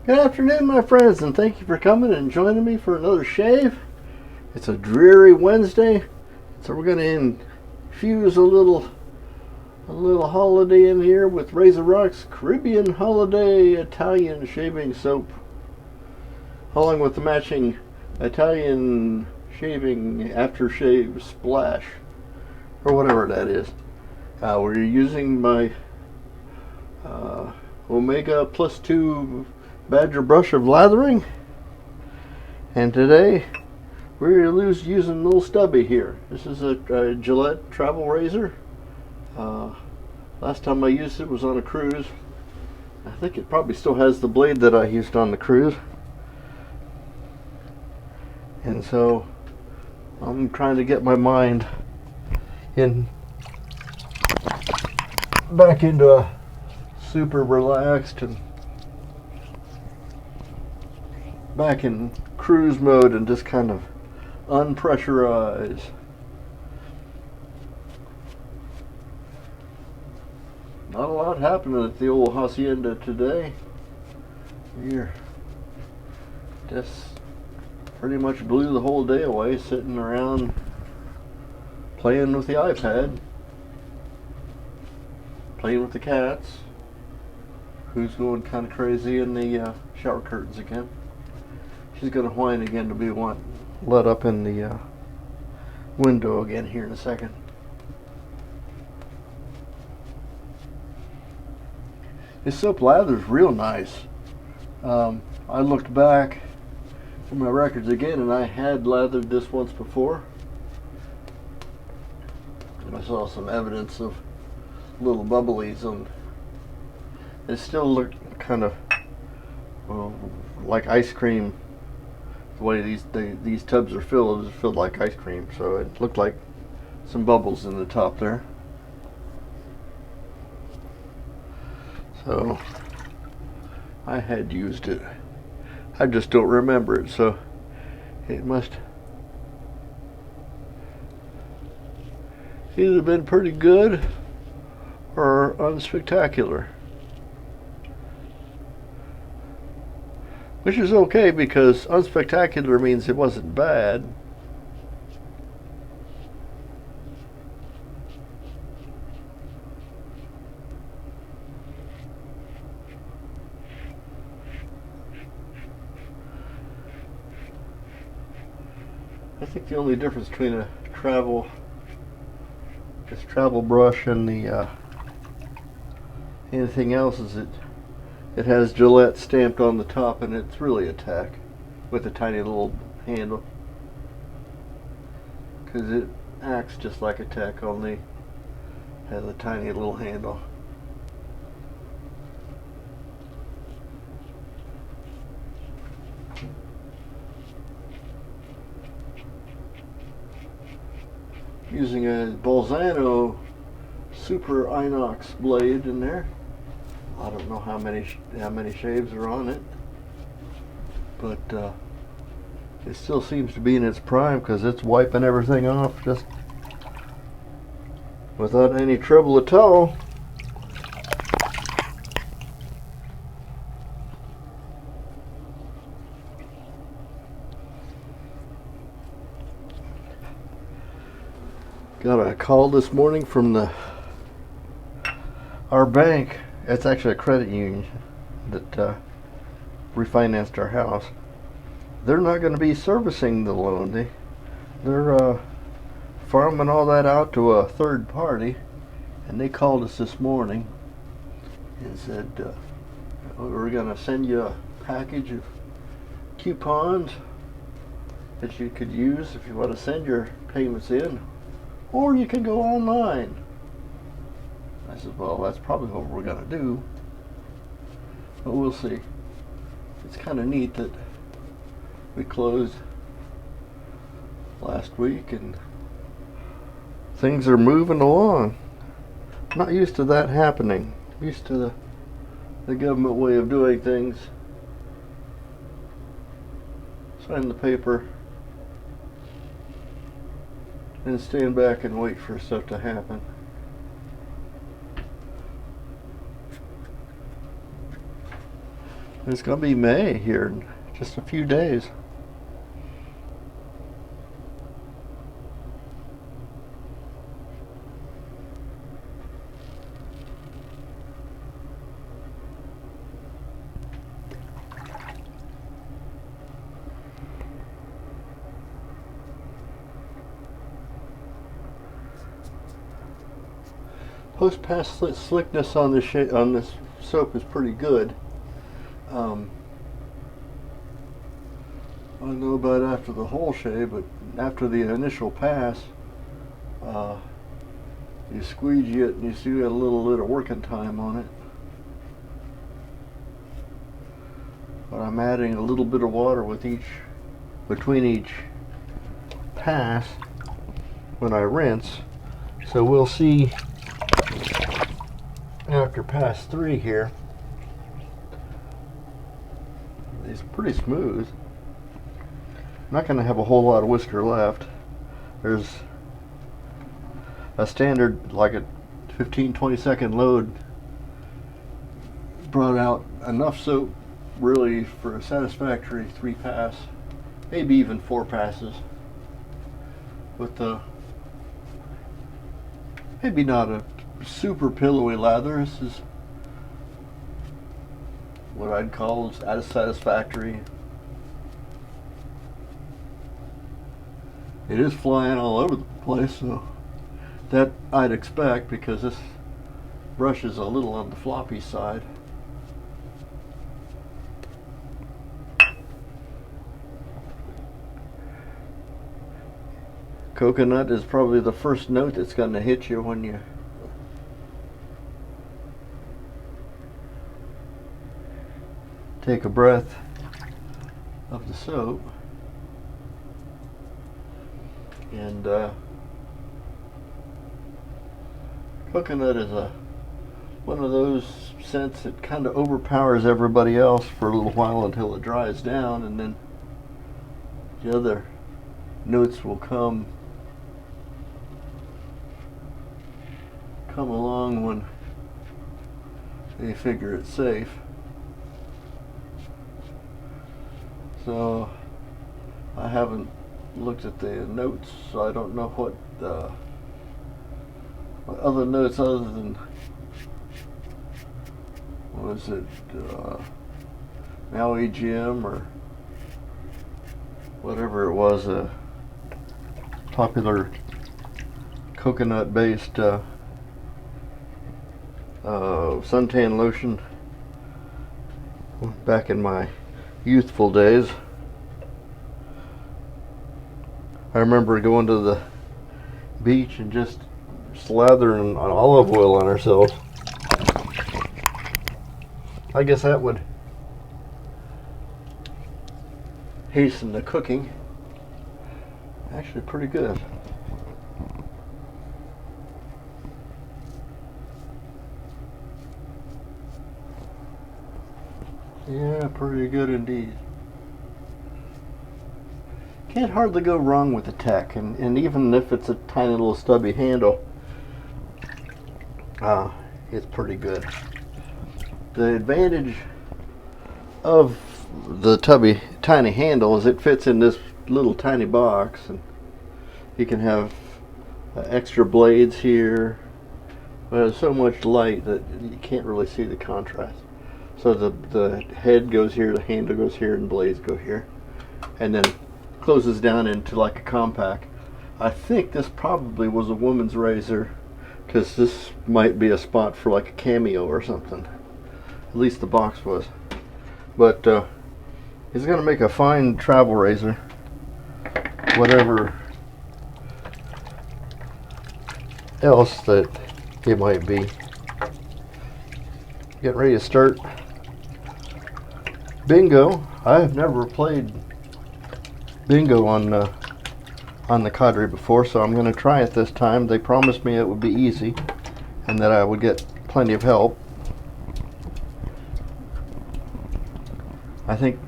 Good afternoon, my friends, and thank you for coming and joining me for another shave. It's a dreary Wednesday, so we're going to infuse a little holiday in here with Razor Rock's Caribbean Holiday Italian Shaving Soap, along with the matching Italian Shaving Aftershave Splash, or whatever that is. We're using my Omega Plus 2 Badger brush of lathering, and today we're using a little stubby here. This is a Gillette travel razor. Last time I used it was on a cruise. I think it probably still has the blade that I used on the cruise, and so I'm trying to get my mind back into a super relaxed and back in cruise mode and just kind of unpressurize. Not a lot happening at the old hacienda today. We're just pretty much blew the whole day away sitting around playing with the iPad, playing with the cats, who's going kind of crazy in the shower curtains again. She's going to whine again to be let up in the window again here in a second. This soap lather's real nice. I looked back for my records again, and I had lathered this once before. And I saw some evidence of little bubblies on. It still looked kind of like ice cream. The way these tubs are filled is filled like ice cream, so it looked like some bubbles in the top there. So I had used it. I just don't remember it, so it must either been pretty good or unspectacular. Which is okay, because unspectacular means it wasn't bad. I think the only difference between a travel brush and the anything else is it has Gillette stamped on the top, and it's really a tack with a tiny little handle, because it acts just like a tack, only has a tiny little handle. Using a Bolzano Super Inox blade in there. I don't know how many shaves are on it, but it still seems to be in its prime, because it's wiping everything off just without any trouble at all. Got a call this morning from our bank. It's actually a credit union that refinanced our house. They're not going to be servicing the loan. They're farming all that out to a third party, and they called us this morning and said, we're going to send you a package of coupons that you could use if you want to send your payments in, or you can go online. I said, well, that's probably what we're going to do, but we'll see. It's kind of neat that we closed last week and things are moving along. I'm not used to that happening. I'm used to the government way of doing things. Sign the paper and stand back and wait for stuff to happen. It's gonna be May here in just a few days. Post-pass slickness on this soap is pretty good. I don't know about after the whole shave, but after the initial pass, you squeegee it and you see a little bit of working time on it. But I'm adding a little bit of water between each pass when I rinse. So we'll see after pass 3 here. It's pretty smooth. I'm not going to have a whole lot of whisker left. There's a standard, like a 15-20 second load, brought out enough soap really for a satisfactory 3 pass, maybe even 4 passes. With the maybe not a super pillowy lather. This is what I'd call as satisfactory. It is flying all over the place, so that I'd expect because this brush is a little on the floppy side. Coconut is probably the first note that's going to hit you when you take a breath of the soap. And coconut is one of those scents that kind of overpowers everybody else for a little while until it dries down, and then the other notes will come along when they figure it's safe. So I haven't looked at the notes, so I don't know what other notes other than, what was it, Maui Jim or whatever it was, a popular coconut based suntan lotion back in my youthful days. I remember going to the beach and just slathering olive oil on ourselves. I guess that would hasten the cooking. Actually pretty good. Yeah, pretty good indeed. Can't hardly go wrong with the tech, and even if it's a tiny little stubby handle, it's pretty good. The advantage of the tiny handle is it fits in this little tiny box, and you can have extra blades here, but it's so much light that you can't really see the contrast. So the head goes here, the handle goes here, and blades go here, and then closes down into like a compact. I think this probably was a woman's razor, because this might be a spot for like a cameo or something. At least the box was. But it's going to make a fine travel razor, whatever else that it might be. Getting ready to start bingo. I have never played bingo on the Cadre before, so I'm going to try it this time. They promised me it would be easy and that I would get plenty of help. I think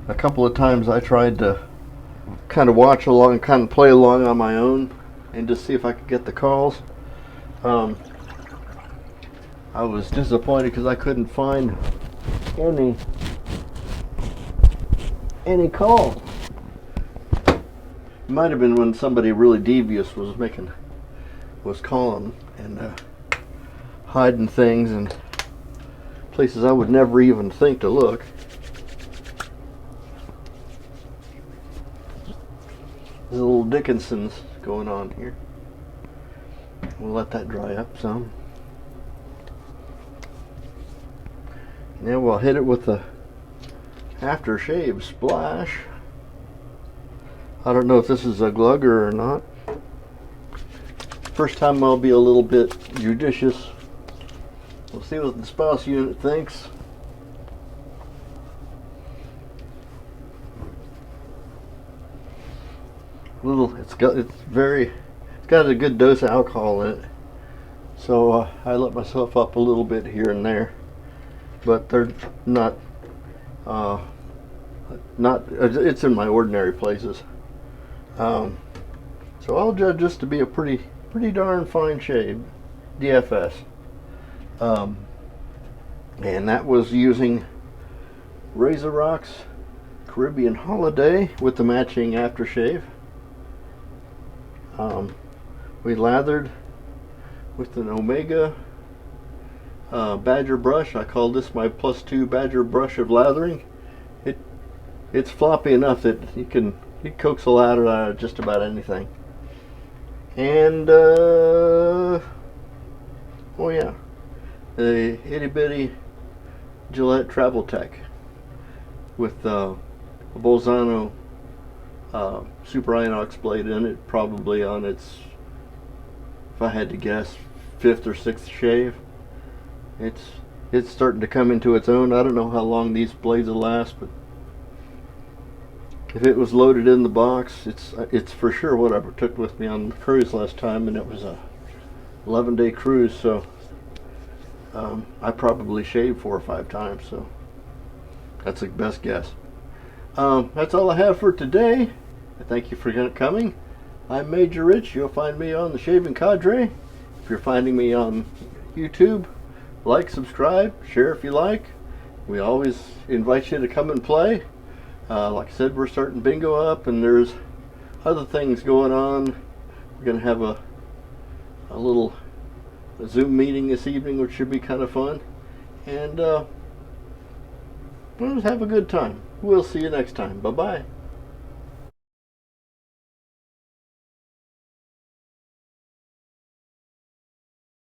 a couple of times I tried to kind of watch along, kind of play along on my own and just see if I could get the calls. I was disappointed because I couldn't find any any call. It might have been when somebody really devious was calling and hiding things in places I would never even think to look. There's a little Dickinson's going on here. We'll let that dry up some. Now we'll hit it with the aftershave splash. I don't know if this is a glugger or not. First time I'll be a little bit judicious. We'll see what the spouse unit thinks. It's got a good dose of alcohol in it. So I let myself up a little bit here and there, but they're not. It's in my ordinary places. So I'll judge this to be a pretty darn fine shade, DFS. And that was using RazoRock's Caribbean Holiday with the matching aftershave. We lathered with an Omega Badger brush. I call this my +2 Badger brush of lathering. It's floppy enough that it coax a lather out of just about anything. And oh yeah, the itty bitty Gillette Travel Tech with a Bolzano Super Inox blade in it, probably on its, if I had to guess, 5th or 6th shave. It's starting to come into its own. I don't know how long these blades will last, but if it was loaded in the box, it's for sure what I took with me on the cruise last time, and it was a 11-day cruise, so I probably shaved 4 or 5 times, so that's the best guess. That's all I have for today. Thank you for coming. I'm Major Rich. You'll find me on the Shaving Cadre. If you're finding me on YouTube, like, subscribe, share if you like. We always invite you to come and play. Like I said, we're starting bingo up, and there's other things going on. We're going to have a little Zoom meeting this evening, which should be kind of fun. And we'll just have a good time. We'll see you next time. Bye-bye.